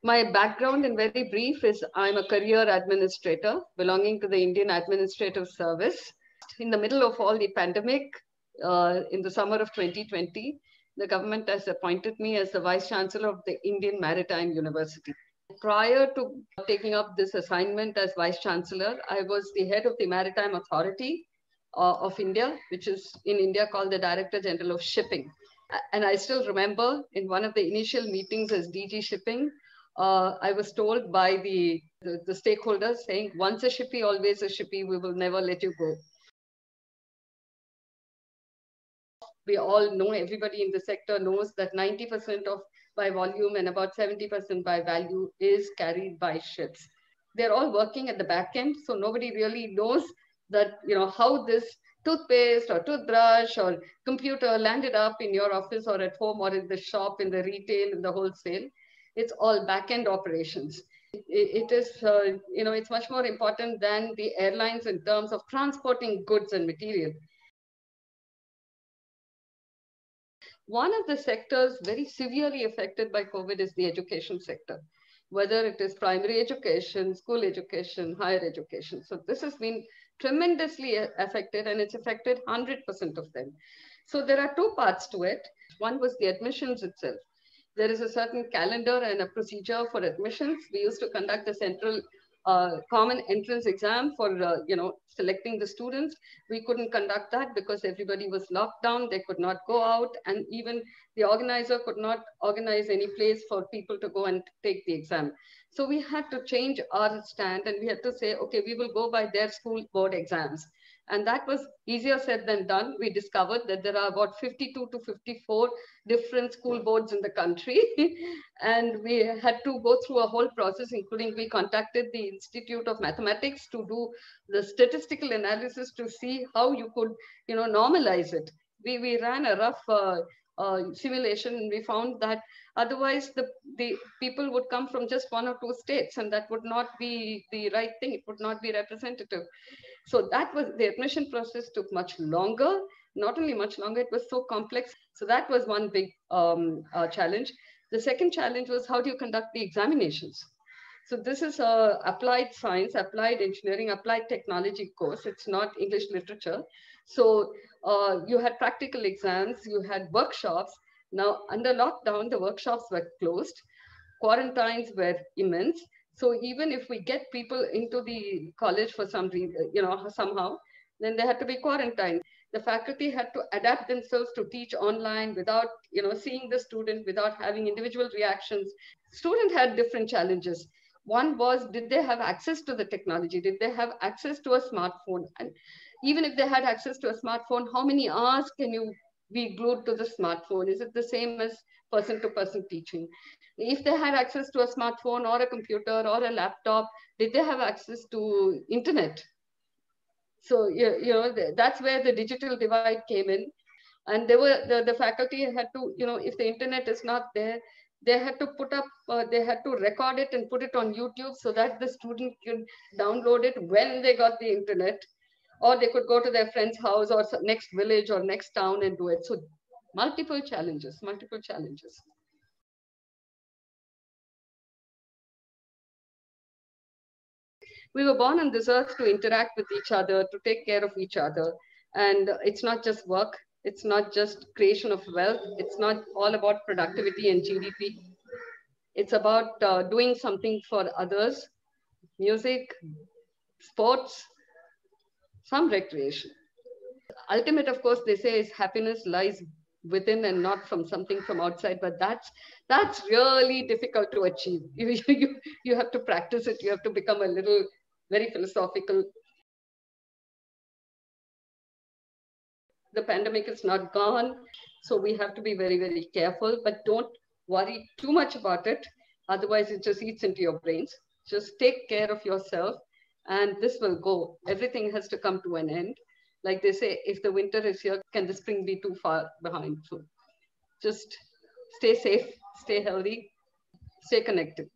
My background in very brief is I'm a career administrator belonging to the Indian Administrative Service. In the middle of all the pandemic, in the summer of 2020, the government has appointed me as the Vice Chancellor of the Indian Maritime University. Prior to taking up this assignment as Vice Chancellor, I was the head of the Maritime Authority of India, which is in India called the Director General of Shipping. And I still remember in one of the initial meetings as DG Shipping, I was told by the stakeholders saying, once a shippy, always a shippy, we will never let you go. We all know, everybody in the sector knows that 90% of by volume and about 70% by value is carried by ships. They're all working at the back end, so nobody really knows that, how this toothpaste or toothbrush or computer landed up in your office or at home or in the shop, in the retail, in the wholesale. It's all back-end operations. It is, it's much more important than the airlines in terms of transporting goods and material. One of the sectors very severely affected by COVID is the education sector, whether it is primary education, school education, higher education. So this has been tremendously affected, and it's affected 100% of them. So there are two parts to it. One was the admissions itself. There is a certain calendar and a procedure for admissions. We used to conduct a central common entrance exam for, selecting the students. We couldn't conduct that because everybody was locked down. They could not go out. And even the organizer could not organize any place for people to go and take the exam. So we had to change our stand and we had to say, okay, we will go by their school board exams. And that was easier said than done. We discovered that there are about 52 to 54 different school boards in the country. And we had to go through a whole process, including we contacted the Institute of Mathematics to do the statistical analysis to see how you could, normalize it. We ran a rough simulation, and we found that otherwise the people would come from just one or two states, and that would not be the right thing. It would not be representative. So that was, the admission process took much longer, not only much longer, it was so complex. So that was one big challenge. The second challenge was, how do you conduct the examinations? So this is a applied science, applied engineering, applied technology course. It's not English literature. So you had practical exams, you had workshops. Now under lockdown, the workshops were closed. Quarantines were immense. So even if we get people into the college for some reason, somehow, then they had to be quarantined. The faculty had to adapt themselves to teach online without, seeing the student, without having individual reactions. Student had different challenges. One was, did they have access to the technology? Did they have access to a smartphone? And even if they had access to a smartphone, how many hours can you be glued to the smartphone? Is it the same as person-to-person teaching? If they had access to a smartphone or a computer or a laptop, did they have access to internet? So, that's where the digital divide came in. And the faculty had to, if the internet is not there, they had to put up, they had to record it and put it on YouTube so that the student could download it when they got the internet, or they could go to their friend's house or next village or next town and do it. So multiple challenges, multiple challenges. We were born on this earth to interact with each other, to take care of each other. And it's not just work. It's not just creation of wealth. It's not all about productivity and GDP. It's about doing something for others, music, sports, some recreation. Ultimate, of course, they say is happiness lies within and not from something from outside, but that's really difficult to achieve. You have to practice it. You have to become a little very philosophical. The pandemic is not gone, so we have to be very, very careful, but don't worry too much about it. Otherwise, it just eats into your brains. Just take care of yourself, and this will go. Everything has to come to an end. Like they say, if the winter is here, can the spring be too far behind? So just stay safe, stay healthy, stay connected.